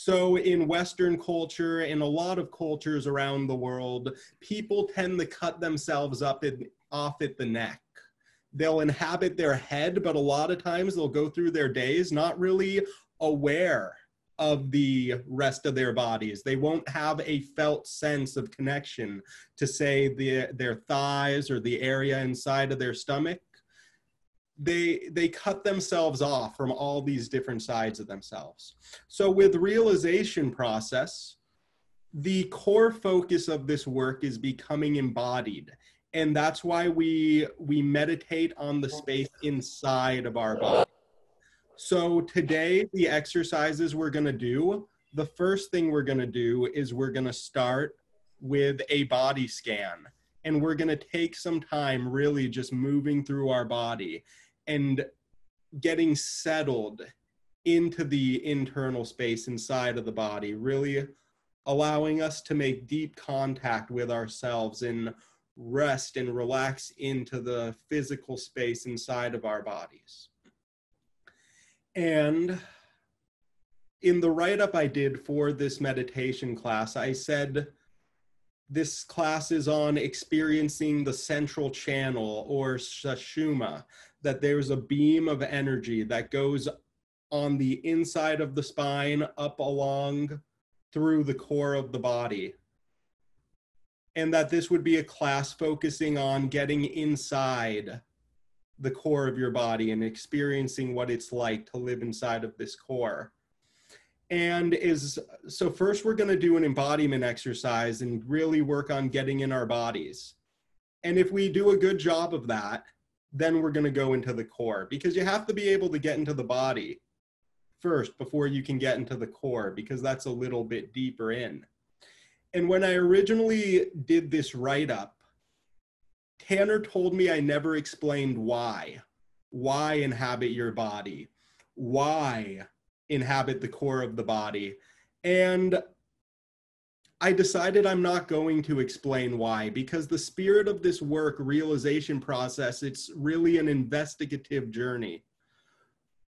So in Western culture, in a lot of cultures around the world, people tend to cut themselves off at the neck. They'll inhabit their head, but a lot of times they'll go through their days not really aware of the rest of their bodies. They won't have a felt sense of connection to, say, their thighs or the area inside of their stomach. They cut themselves off from all these different sides of themselves. So with realization process, the core focus of this work is becoming embodied. And that's why we meditate on the space inside of our body. So today, the exercises we're going to do, the first thing we're going to do is we're going to start with a body scan. And we're going to take some time really just moving through our body and getting settled into the internal space inside of the body, really allowing us to make deep contact with ourselves and rest and relax into the physical space inside of our bodies. And in the write-up I did for this meditation class, I said this class is on experiencing the central channel, or Sushumna, that there's a beam of energy that goes on the inside of the spine, up along through the core of the body. And that this would be a class focusing on getting inside the core of your body and experiencing what it's like to live inside of this core. And so first we're going to do an embodiment exercise and really work on getting in our bodies. And if we do a good job of that, then we're going to go into the core, because you have to be able to get into the body first before you can get into the core, because that's a little bit deeper in. And when I originally did this write-up, Tanner told me I never explained why. Why inhabit your body? Why inhabit the core of the body? And I decided I'm not going to explain why, because the spirit of this work, realization process, it's really an investigative journey.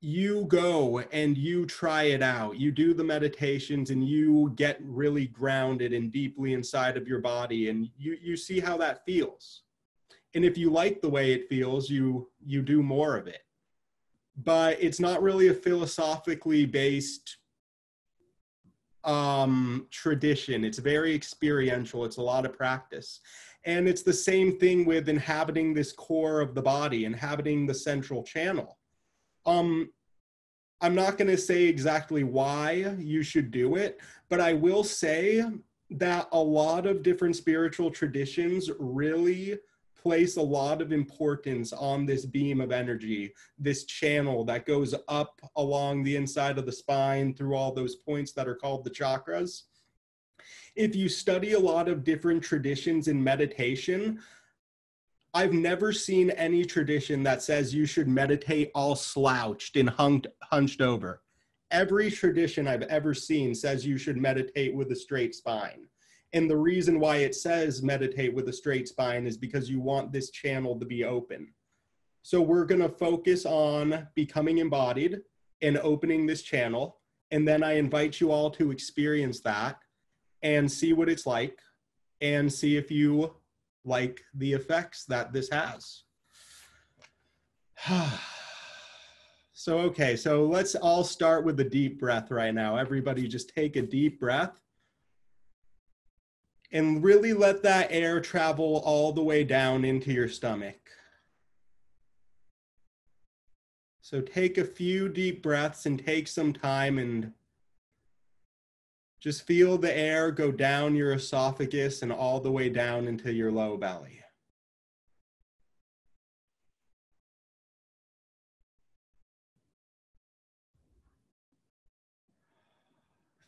You go and you try it out. You do the meditations and you get really grounded and deeply inside of your body, and you see how that feels. And if you like the way it feels, you do more of it. But it's not really a philosophically based tradition. It's very experiential. It's a lot of practice. And it's the same thing with inhabiting this core of the body, inhabiting the central channel. I'm not going to say exactly why you should do it, but I will say that a lot of different spiritual traditions really place a lot of importance on this beam of energy, this channel that goes up along the inside of the spine through all those points that are called the chakras. If you study a lot of different traditions in meditation, I've never seen any tradition that says you should meditate all slouched and hunched over. Every tradition I've ever seen says you should meditate with a straight spine. And the reason why it says meditate with a straight spine is because you want this channel to be open. So we're going to focus on becoming embodied and opening this channel. And then I invite you all to experience that and see what it's like and see if you like the effects that this has. So, okay, so let's all start with a deep breath right now. Everybody just take a deep breath. And really let that air travel all the way down into your stomach. So take a few deep breaths and take some time and just feel the air go down your esophagus and all the way down into your low belly.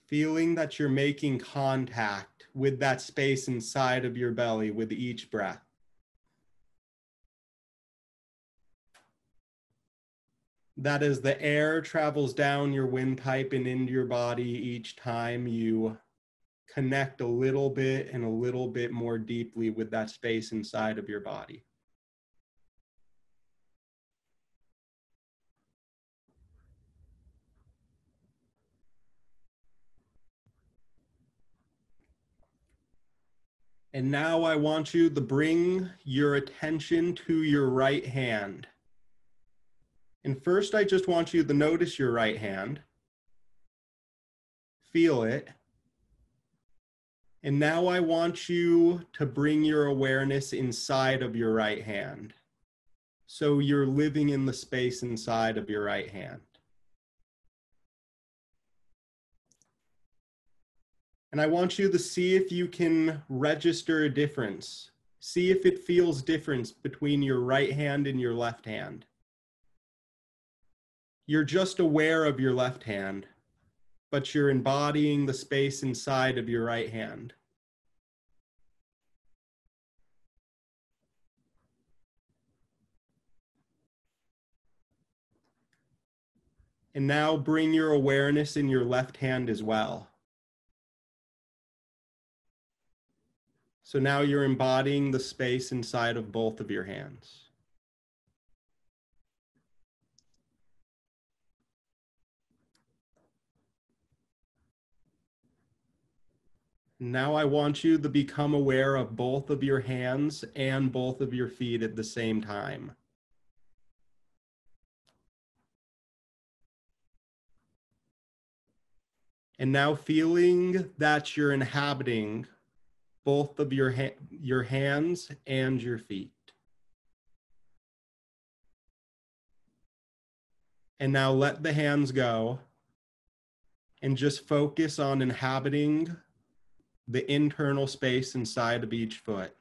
Feeling that you're making contact with that space inside of your belly with each breath. That as the air travels down your windpipe and into your body, each time you connect a little bit and a little bit more deeply with that space inside of your body. And now I want you to bring your attention to your right hand. And first, I just want you to notice your right hand. Feel it. And now I want you to bring your awareness inside of your right hand. So you're living in the space inside of your right hand. And I want you to see if you can register a difference. See if it feels different between your right hand and your left hand. You're just aware of your left hand, but you're embodying the space inside of your right hand. And now bring your awareness in your left hand as well. So now you're embodying the space inside of both of your hands. Now I want you to become aware of both of your hands and both of your feet at the same time. And now feeling that you're inhabiting both of your hands and your feet. And now let the hands go and just focus on inhabiting the internal space inside of each foot.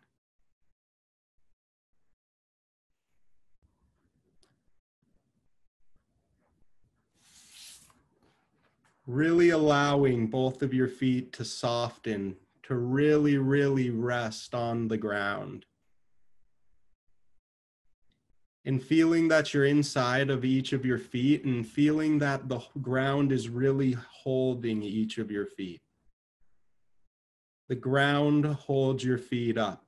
Really allowing both of your feet to soften, to really, really rest on the ground. And feeling that you're inside of each of your feet and feeling that the ground is really holding each of your feet. The ground holds your feet up.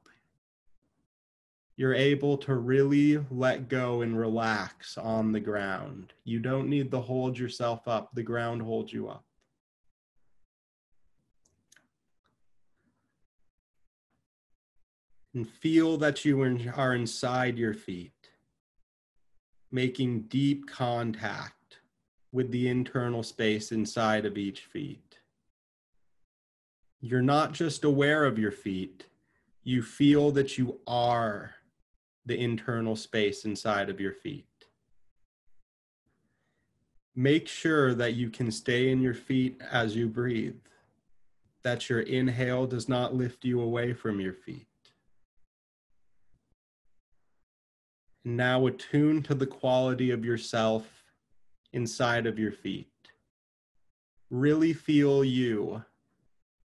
You're able to really let go and relax on the ground. You don't need to hold yourself up. The ground holds you up. And feel that you are inside your feet, making deep contact with the internal space inside of each feet. You're not just aware of your feet, you feel that you are the internal space inside of your feet. Make sure that you can stay in your feet as you breathe, that your inhale does not lift you away from your feet. Now attune to the quality of yourself inside of your feet. Really feel you,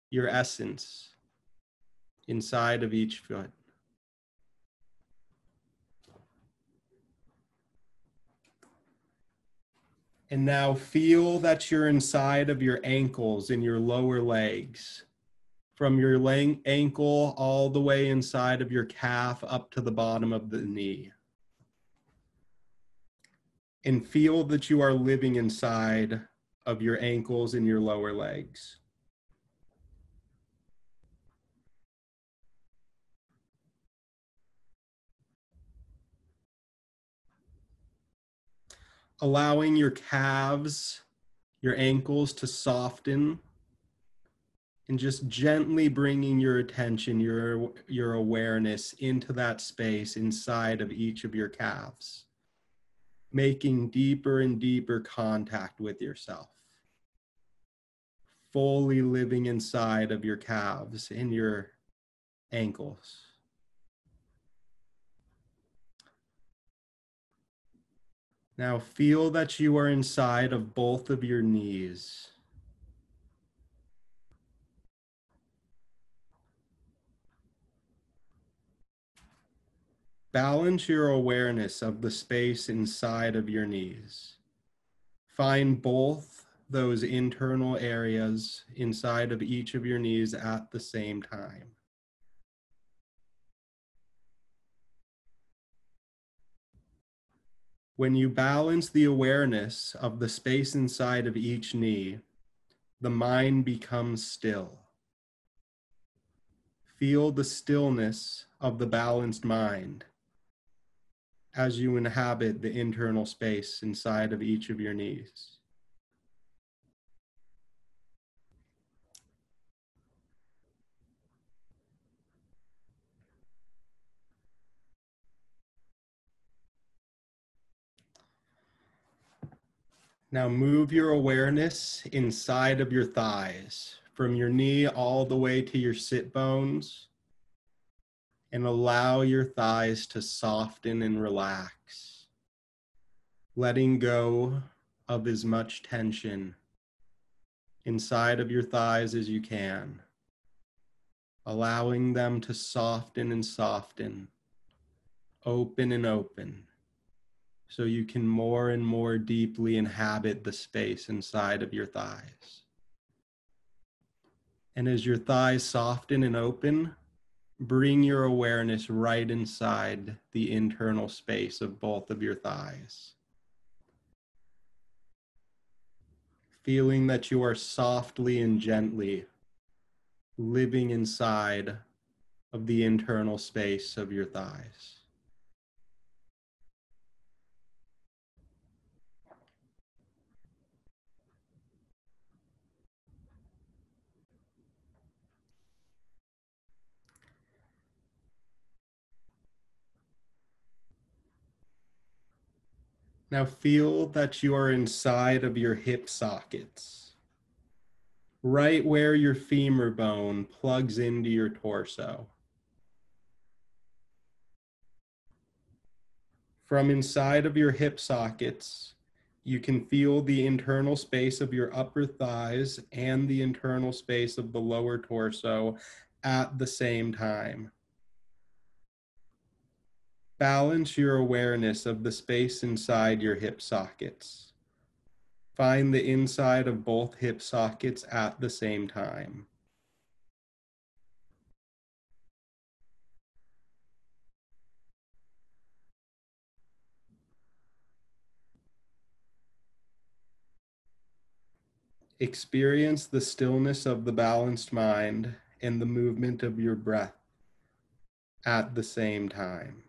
your essence, inside of each foot. And now feel that you're inside of your ankles and your lower legs. From your ankle all the way inside of your calf up to the bottom of the knee. And feel that you are living inside of your ankles and your lower legs. Allowing your calves, your ankles to soften, and just gently bringing your attention, your awareness into that space inside of each of your calves, making deeper and deeper contact with yourself, fully living inside of your calves and your ankles. Now feel that you are inside of both of your knees. Balance your awareness of the space inside of your knees. Find both those internal areas inside of each of your knees at the same time. When you balance the awareness of the space inside of each knee, the mind becomes still. feel the stillness of the balanced mind as you inhabit the internal space inside of each of your knees. Now move your awareness inside of your thighs, from your knee all the way to your sit bones, and allow your thighs to soften and relax, letting go of as much tension inside of your thighs as you can, allowing them to soften and soften, open and open, so you can more and more deeply inhabit the space inside of your thighs. And as your thighs soften and open, bring your awareness right inside the internal space of both of your thighs, feeling that you are softly and gently living inside of the internal space of your thighs. Now feel that you are inside of your hip sockets, right where your femur bone plugs into your torso. From inside of your hip sockets, you can feel the internal space of your upper thighs and the internal space of the lower torso at the same time. Balance your awareness of the space inside your hip sockets. Find the inside of both hip sockets at the same time. Experience the stillness of the balanced mind and the movement of your breath at the same time.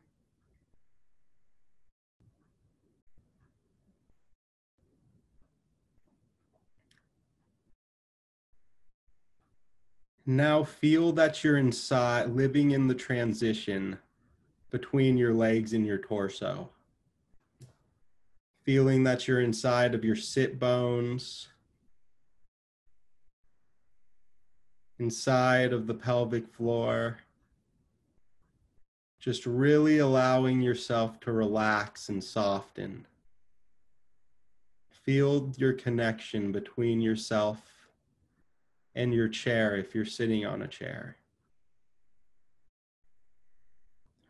Now feel that you're inside, living in the transition between your legs and your torso. Feeling that you're inside of your sit bones, inside of the pelvic floor. Just really allowing yourself to relax and soften. Feel your connection between yourself and your chair if you're sitting on a chair.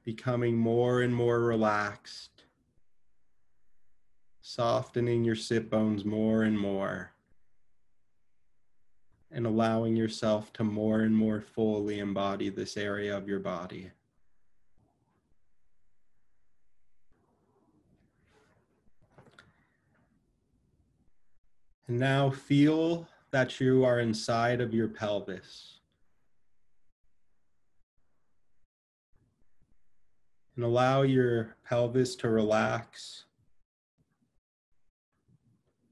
Becoming more and more relaxed, softening your sit bones more and more, and allowing yourself to more and more fully embody this area of your body. And now feel that you are inside of your pelvis. And allow your pelvis to relax,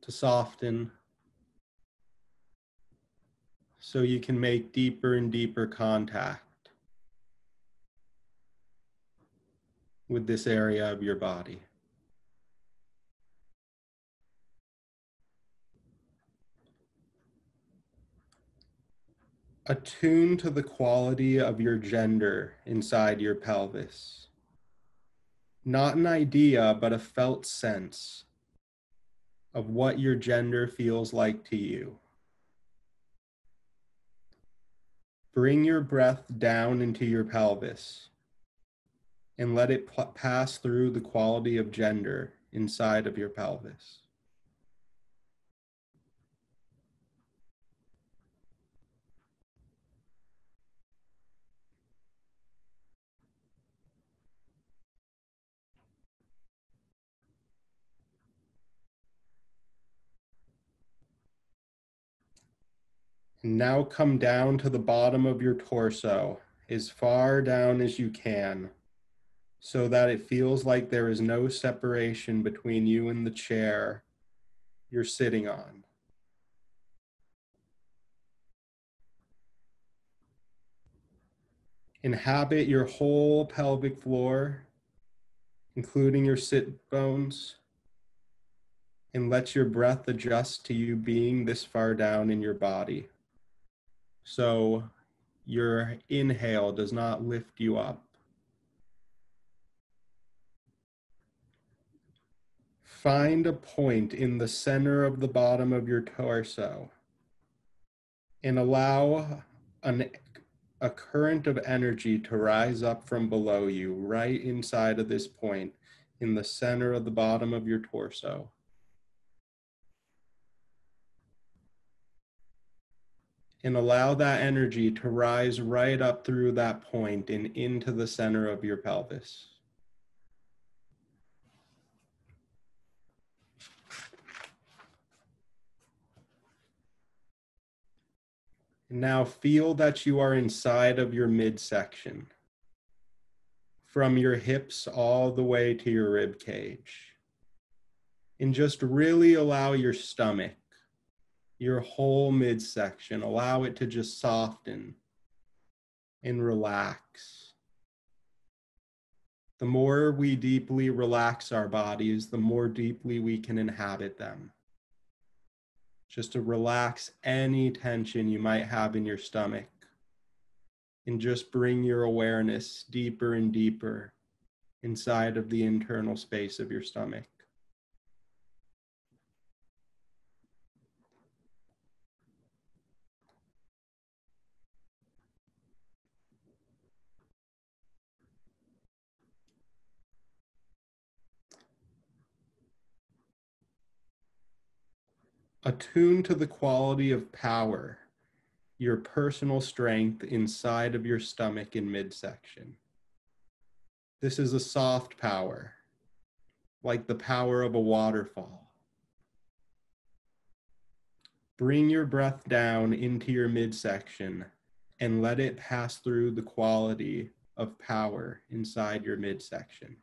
to soften, so you can make deeper and deeper contact with this area of your body. Attune to the quality of your gender inside your pelvis. Not an idea, but a felt sense of what your gender feels like to you. Bring your breath down into your pelvis and let it pass through the quality of gender inside of your pelvis. And now come down to the bottom of your torso as far down as you can, so that it feels like there is no separation between you and the chair you're sitting on. Inhabit your whole pelvic floor, including your sit bones, and let your breath adjust to you being this far down in your body. So your inhale does not lift you up. Find a point in the center of the bottom of your torso and allow a current of energy to rise up from below you, right inside of this point in the center of the bottom of your torso. And allow that energy to rise right up through that point and into the center of your pelvis. And now feel that you are inside of your midsection, from your hips all the way to your rib cage. And just really allow your stomach, your whole midsection, allow it to just soften and relax. The more we deeply relax our bodies, the more deeply we can inhabit them. Just to relax any tension you might have in your stomach, and just bring your awareness deeper and deeper inside of the internal space of your stomach. Attune to the quality of power, your personal strength inside of your stomach and midsection. This is a soft power, like the power of a waterfall. Bring your breath down into your midsection and let it pass through the quality of power inside your midsection.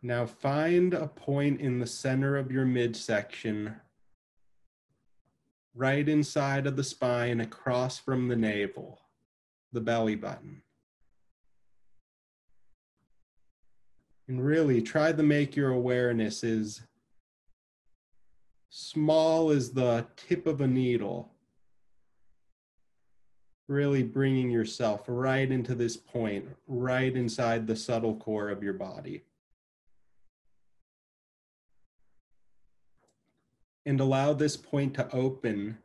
Now find a point in the center of your midsection, right inside of the spine, across from the navel, the belly button. And really try to make your awareness as small as the tip of a needle. Really bringing yourself right into this point, right inside the subtle core of your body. And allow this point to open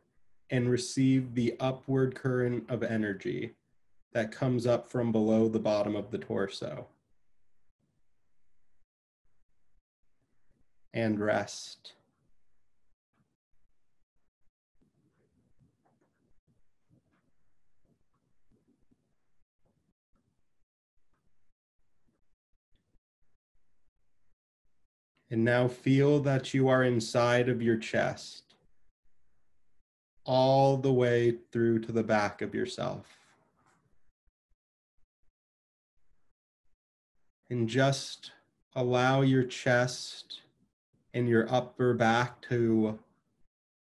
and receive the upward current of energy that comes up from below the bottom of the torso. And rest. And now feel that you are inside of your chest, all the way through to the back of yourself. And just allow your chest and your upper back to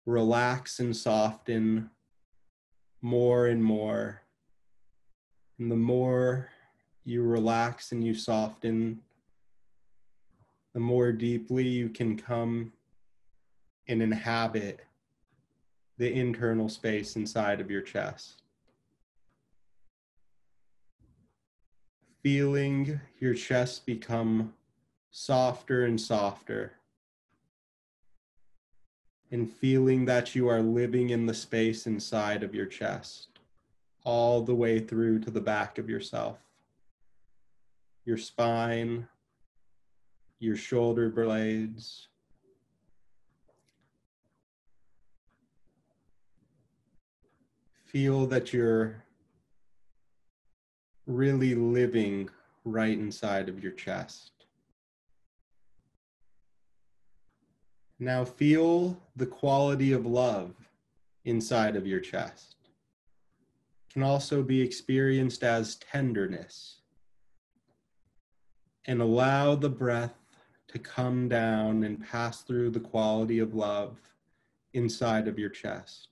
relax and soften more and more. And the more you relax and you soften, the more deeply you can come and inhabit the internal space inside of your chest. Feeling your chest become softer and softer, and feeling that you are living in the space inside of your chest, all the way through to the back of yourself, your spine, your shoulder blades, Feel that you're really living right inside of your chest. Now feel the quality of love inside of your chest. It can also be experienced as tenderness. And allow the breath to come down and pass through the quality of love inside of your chest.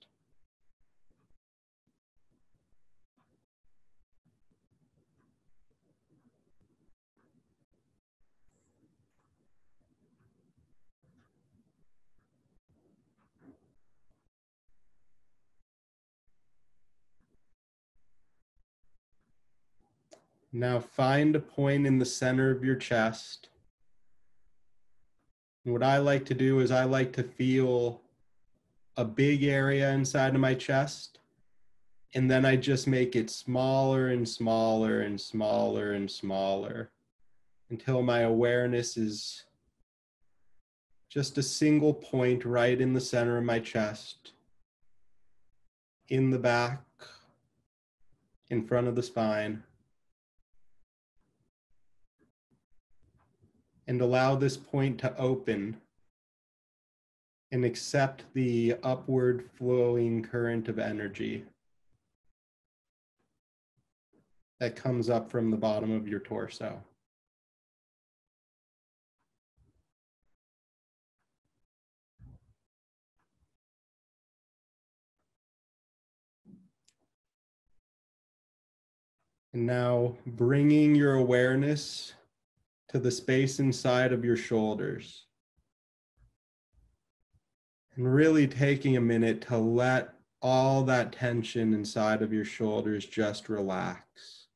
Now find a point in the center of your chest. And what I like to do is I like to feel a big area inside of my chest, and then I just make it smaller and smaller and smaller and smaller until my awareness is just a single point right in the center of my chest, in the back, in front of the spine. And allow this point to open and accept the upward flowing current of energy that comes up from the bottom of your torso. And now bringing your awareness to the space inside of your shoulders. And really taking a minute to let all that tension inside of your shoulders just relax.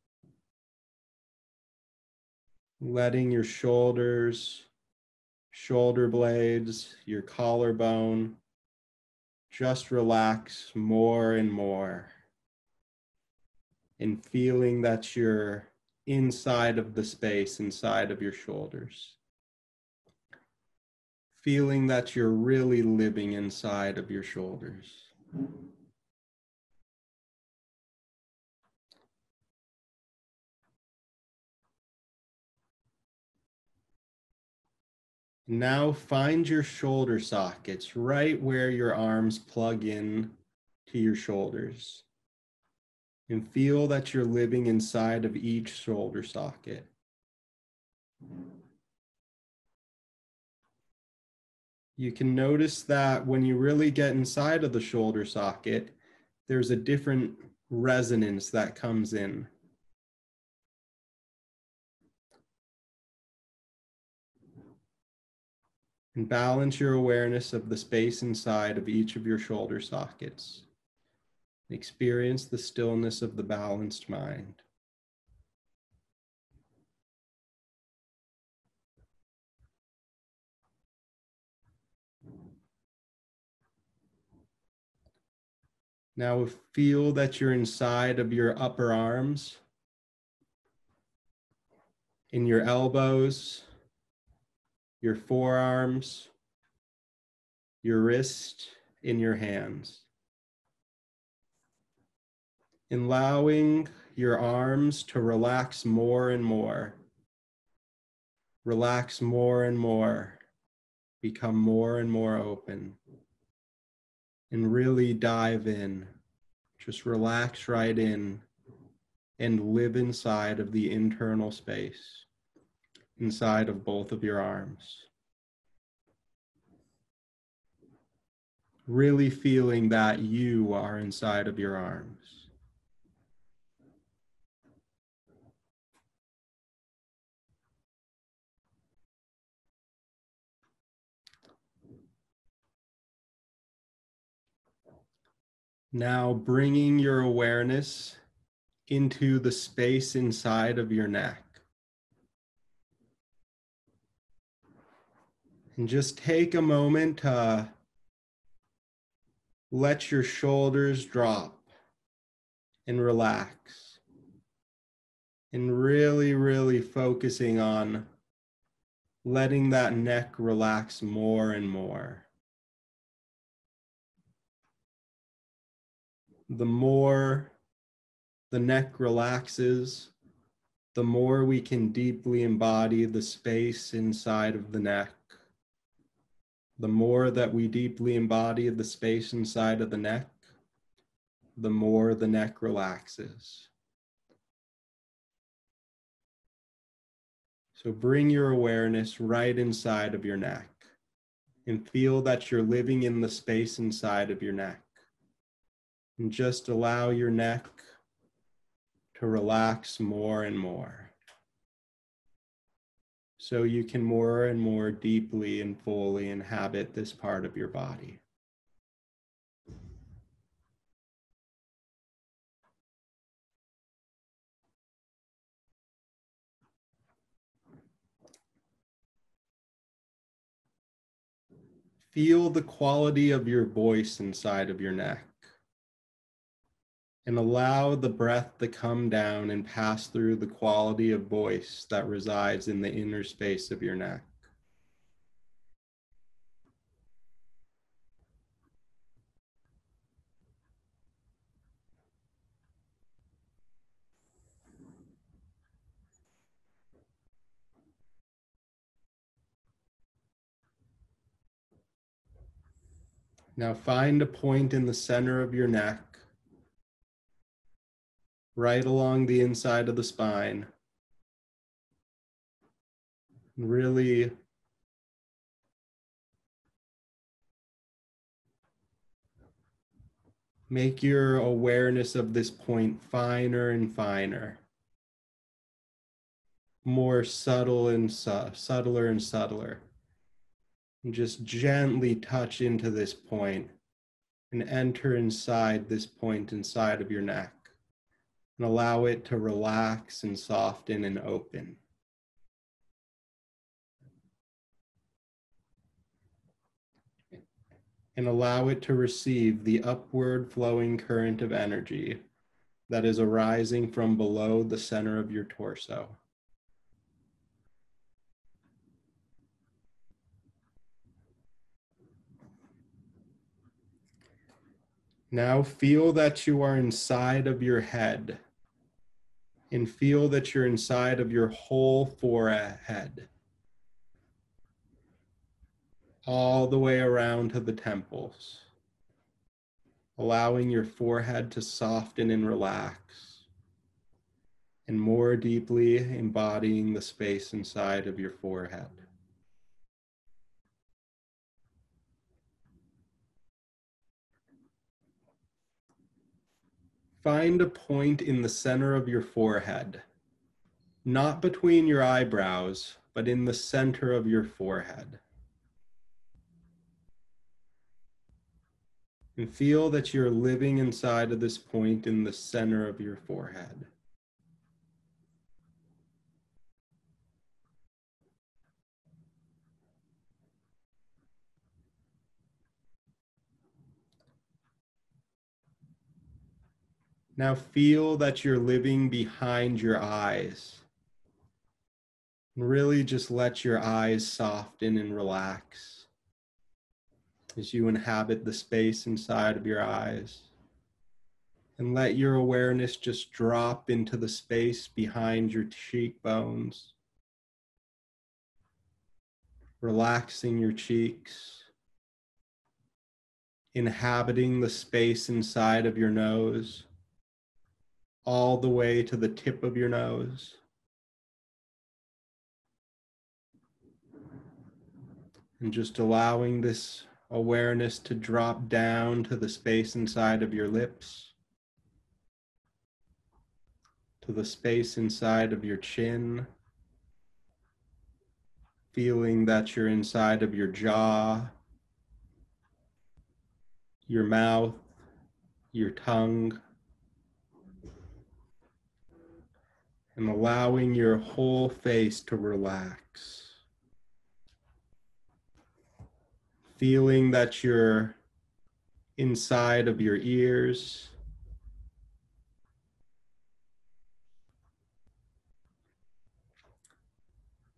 Letting your shoulders, shoulder blades, your collarbone just relax more and more. And feeling that you're inside of the space inside of your shoulders. Feeling that you're really living inside of your shoulders. Now find your shoulder sockets right where your arms plug in to your shoulders. And feel that you're living inside of each shoulder socket. You can notice that when you really get inside of the shoulder socket, there's a different resonance that comes in. And balance your awareness of the space inside of each of your shoulder sockets. Experience the stillness of the balanced mind. Now feel that you're inside of your upper arms, in your elbows, your forearms, your wrist, in your hands. Allowing your arms to relax more and more. Relax more and more. Become more and more open. And really dive in. Just relax right in and live inside of the internal space, inside of both of your arms. Really feeling that you are inside of your arms. Now bringing your awareness into the space inside of your neck. And just take a moment to let your shoulders drop and relax. And really, really focusing on letting that neck relax more and more. The more the neck relaxes, the more we can deeply embody the space inside of the neck. The more that we deeply embody the space inside of the neck, the more the neck relaxes. So bring your awareness right inside of your neck and feel that you're living in the space inside of your neck. And just allow your neck to relax more and more, so you can more and more deeply and fully inhabit this part of your body. Feel the quality of your voice inside of your neck, and allow the breath to come down and pass through the quality of voice that resides in the inner space of your neck. Now find a point in the center of your neck, right along the inside of the spine. Really make your awareness of this point finer and finer, more subtle and subtler and subtler. And just gently touch into this point and enter inside this point inside of your neck, and allow it to relax and soften and open. And allow it to receive the upward flowing current of energy that is arising from below the center of your torso. Now feel that you are inside of your head, and feel that you're inside of your whole forehead, all the way around to the temples, allowing your forehead to soften and relax, and more deeply embodying the space inside of your forehead. Find a point in the center of your forehead, not between your eyebrows, but in the center of your forehead. And feel that you're living inside of this point in the center of your forehead. Now feel that you're living behind your eyes. And really just let your eyes soften and relax as you inhabit the space inside of your eyes. And let your awareness just drop into the space behind your cheekbones, relaxing your cheeks, inhabiting the space inside of your nose, all the way to the tip of your nose. And just allowing this awareness to drop down to the space inside of your lips, to the space inside of your chin, feeling that you're inside of your jaw, your mouth, your tongue, and allowing your whole face to relax. Feeling that you're inside of your ears,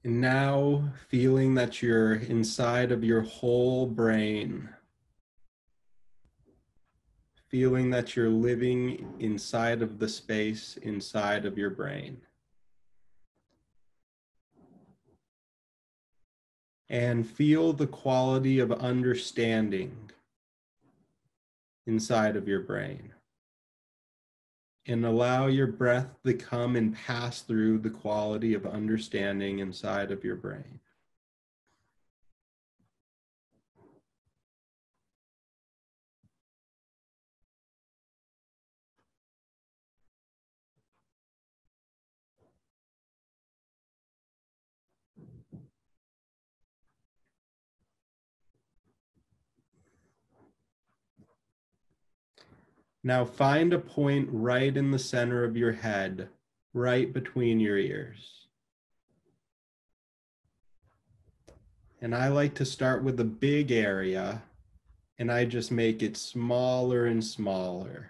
and now feeling that you're inside of your whole brain. feeling that you're living inside of the space inside of your brain. And feel the quality of understanding inside of your brain. And allow your breath to come and pass through the quality of understanding inside of your brain. Now find a point right in the center of your head, right between your ears. And I like to start with a big area, and I just make it smaller and smaller.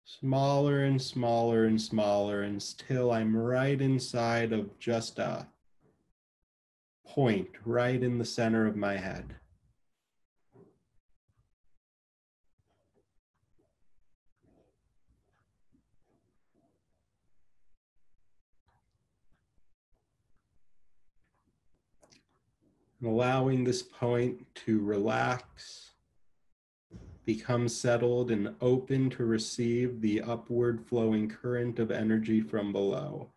Smaller and smaller and smaller until I'm right inside of just a point right in the center of my head. And allowing this point to relax, become settled and open to receive the upward flowing current of energy from below.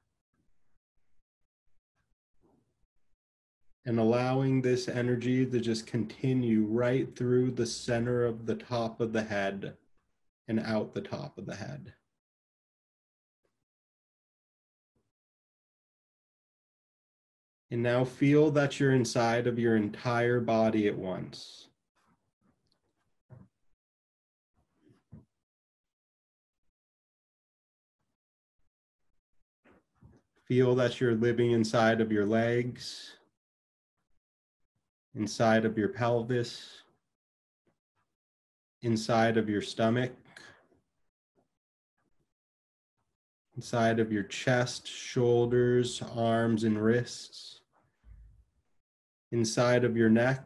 And allowing this energy to just continue right through the center of the top of the head and out the top of the head. And now feel that you're inside of your entire body at once. Feel that you're living inside of your legs, inside of your pelvis, inside of your stomach, inside of your chest, shoulders, arms, and wrists, inside of your neck,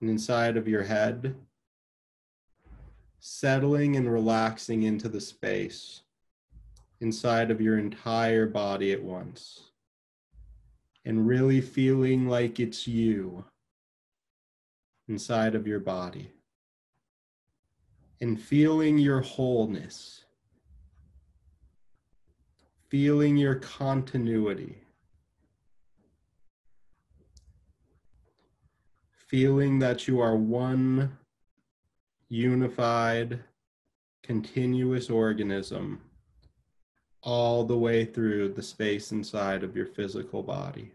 and inside of your head, settling and relaxing into the space inside of your entire body at once, and really feeling like it's you inside of your body, and feeling your wholeness, feeling your continuity, feeling that you are one unified, continuous organism all the way through the space inside of your physical body.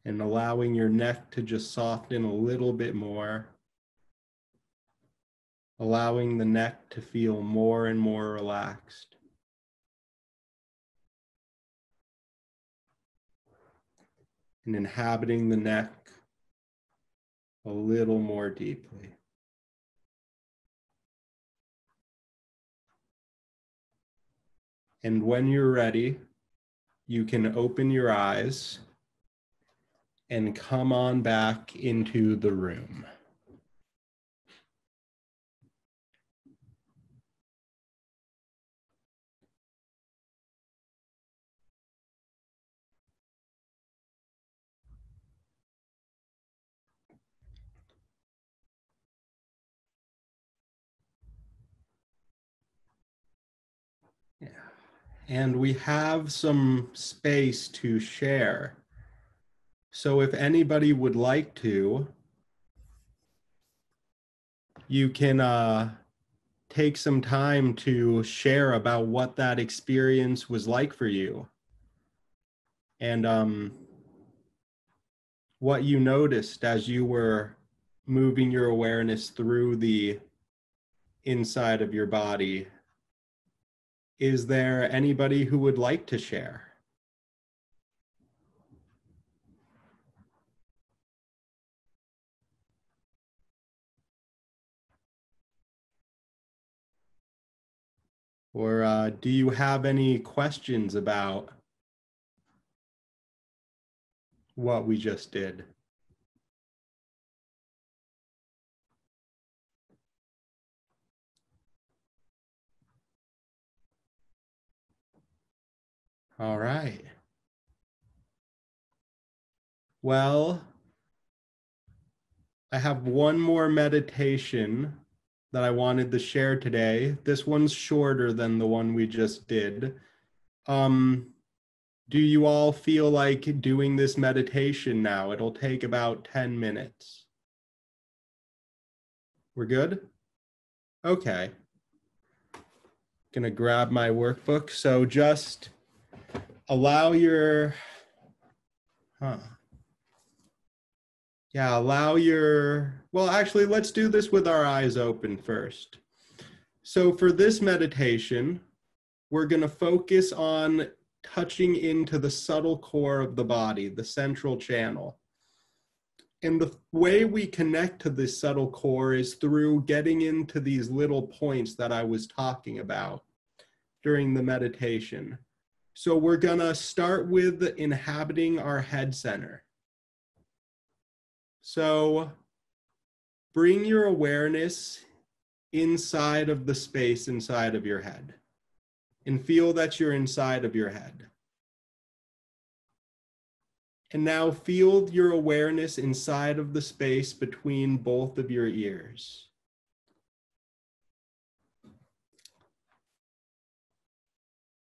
And allowing your neck to just soften a little bit more, allowing the neck to feel more and more relaxed. And inhabiting the neck a little more deeply. And when you're ready, you can open your eyes and come on back into the room. Yeah. And we have some space to share. So if anybody would like to, you can take some time to share about what that experience was like for you. And what you noticed as you were moving your awareness through the inside of your body. Is there anybody who would like to share? Or do you have any questions about what we just did? All right. Well, I have one more meditation that I wanted to share today. This one's shorter than the one we just did. Do you all feel like doing this meditation now? It'll take about 10 minutes. We're good? Okay. Gonna grab my workbook. So just allow your, well, actually, let's do this with our eyes open first. So for this meditation, we're gonna focus on touching into the subtle core of the body, the central channel. And the way we connect to this subtle core is through getting into these little points that I was talking about during the meditation. So we're gonna start with inhabiting our head center. So bring your awareness inside of the space inside of your head and feel that you're inside of your head. And now feel your awareness inside of the space between both of your ears.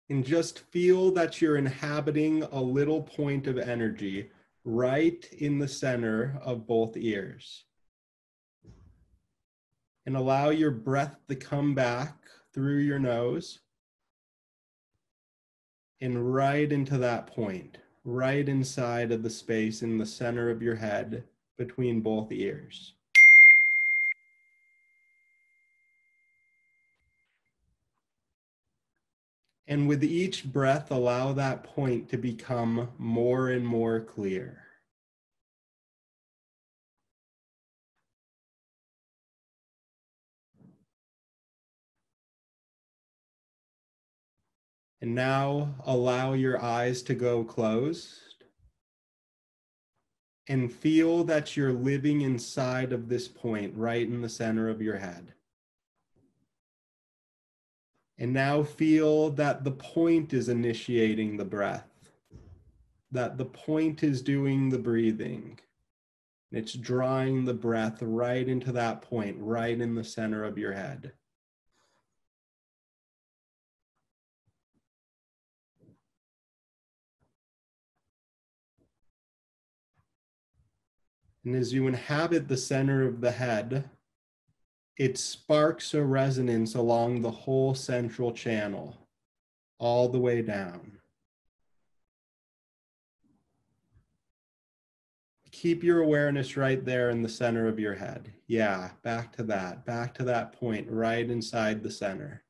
And just feel that you're inhabiting a little point of energy right in the center of both ears. And allow your breath to come back through your nose and right into that point, right inside of the space in the center of your head between both ears. And with each breath, allow that point to become more and more clear. And now allow your eyes to go closed and feel that you're living inside of this point right in the center of your head. And now feel that the point is initiating the breath, that the point is doing the breathing. It's drawing the breath right into that point, right in the center of your head. And as you inhabit the center of the head, it sparks a resonance along the whole central channel, all the way down. Keep your awareness right there in the center of your head. Yeah, back to that point right inside the center.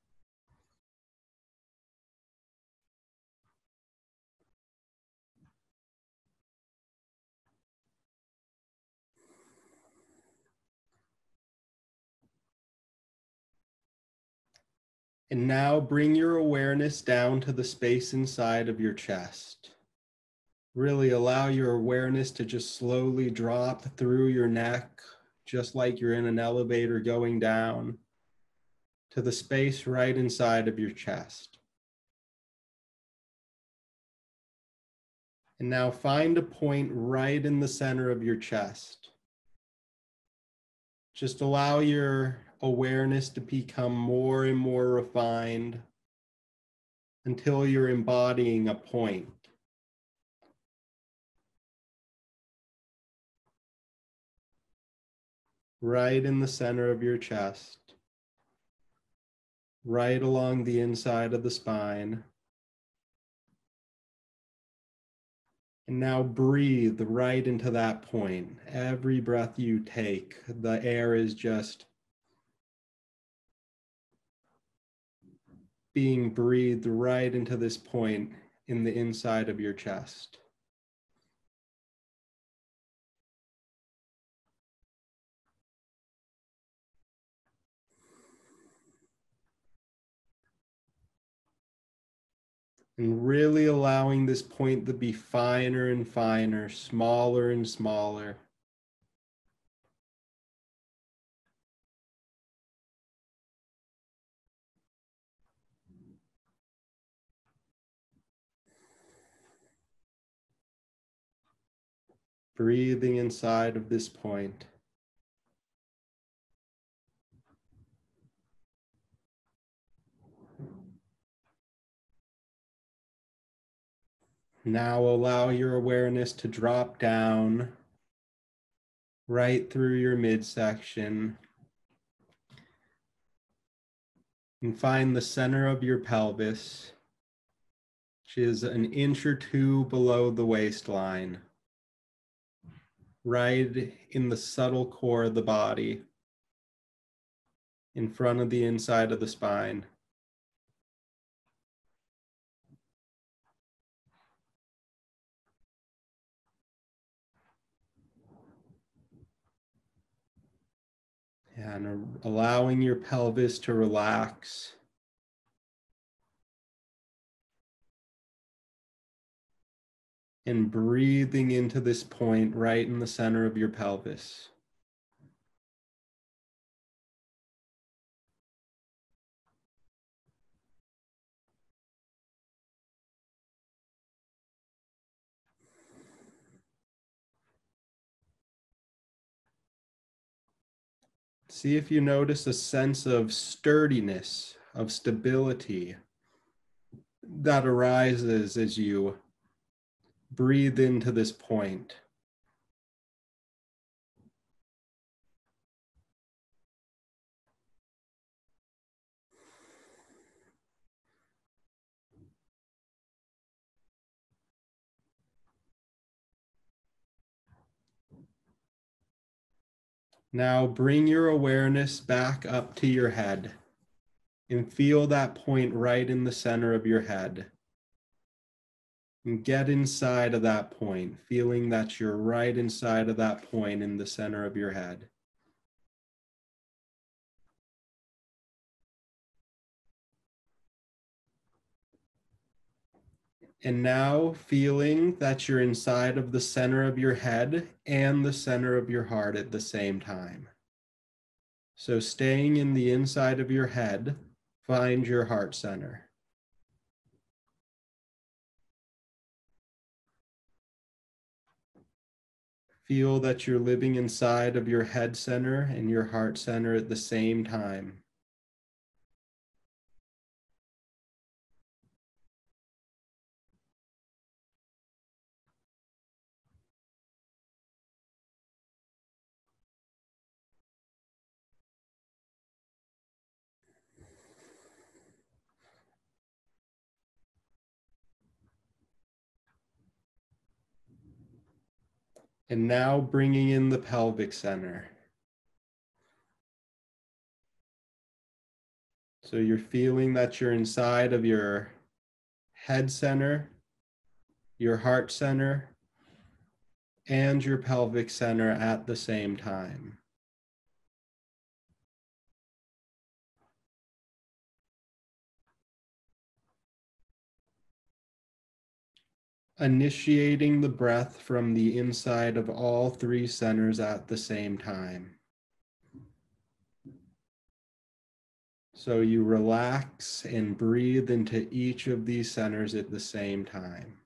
And now bring your awareness down to the space inside of your chest. Really allow your awareness to just slowly drop through your neck, just like you're in an elevator going down to the space right inside of your chest. And now find a point right in the center of your chest. Just allow your awareness to become more and more refined until you're embodying a point. Right in the center of your chest, right along the inside of the spine. And now breathe right into that point. Every breath you take, the air is just being breathed right into this point in the inside of your chest. And really allowing this point to be finer and finer, smaller and smaller. Breathing inside of this point. Now allow your awareness to drop down right through your midsection and find the center of your pelvis, which is an inch or two below the waistline, right in the subtle core of the body, in front of the inside of the spine. And allowing your pelvis to relax. And breathing into this point right in the center of your pelvis. See if you notice a sense of sturdiness, of stability that arises as you breathe into this point. Now bring your awareness back up to your head and feel that point right in the center of your head. And get inside of that point, feeling that you're right inside of that point in the center of your head. And now feeling that you're inside of the center of your head and the center of your heart at the same time. So staying in the inside of your head, find your heart center. Feel that you're living inside of your head center and your heart center at the same time. And now bringing in the pelvic center. So you're feeling that you're inside of your head center, your heart center, and your pelvic center at the same time. Initiating the breath from the inside of all three centers at the same time. So you relax and breathe into each of these centers at the same time.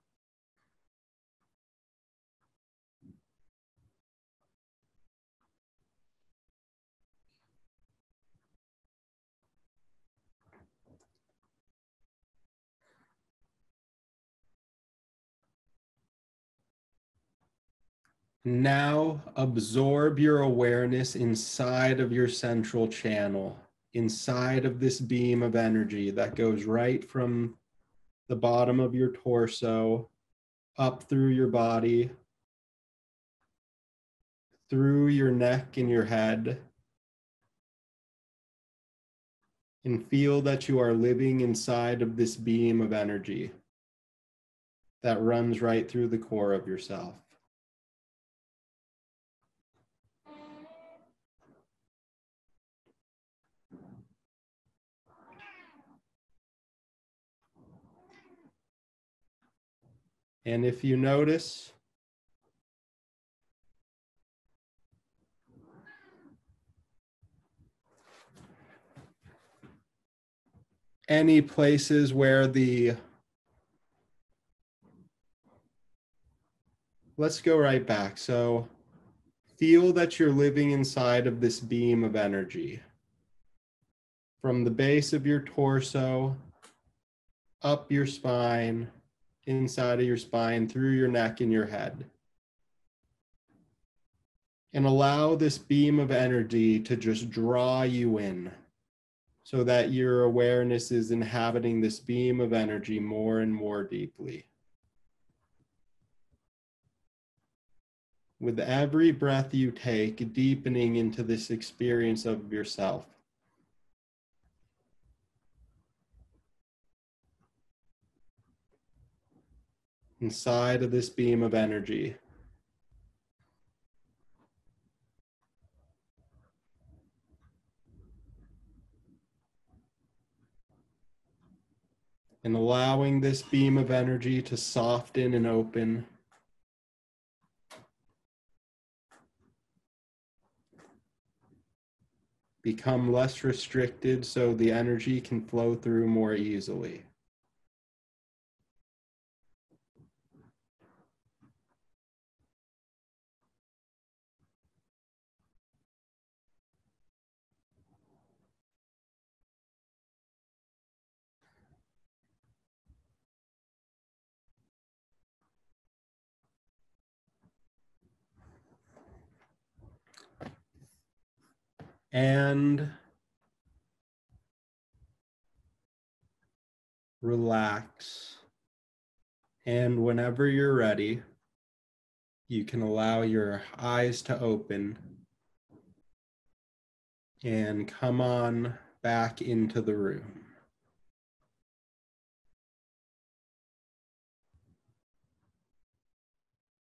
Now absorb your awareness inside of your central channel, inside of this beam of energy that goes right from the bottom of your torso, up through your body, through your neck and your head, and feel that you are living inside of this beam of energy that runs right through the core of yourself. And if you notice any places where let's go right back. So feel that you're living inside of this beam of energy. From the base of your torso, up your spine, inside of your spine, through your neck and your head. And allow this beam of energy to just draw you in so that your awareness is inhabiting this beam of energy more and more deeply. With every breath you take, deepening into this experience of yourself. Inside of this beam of energy. And allowing this beam of energy to soften and open. Become less restricted so the energy can flow through more easily. And relax. And whenever you're ready, you can allow your eyes to open and come on back into the room.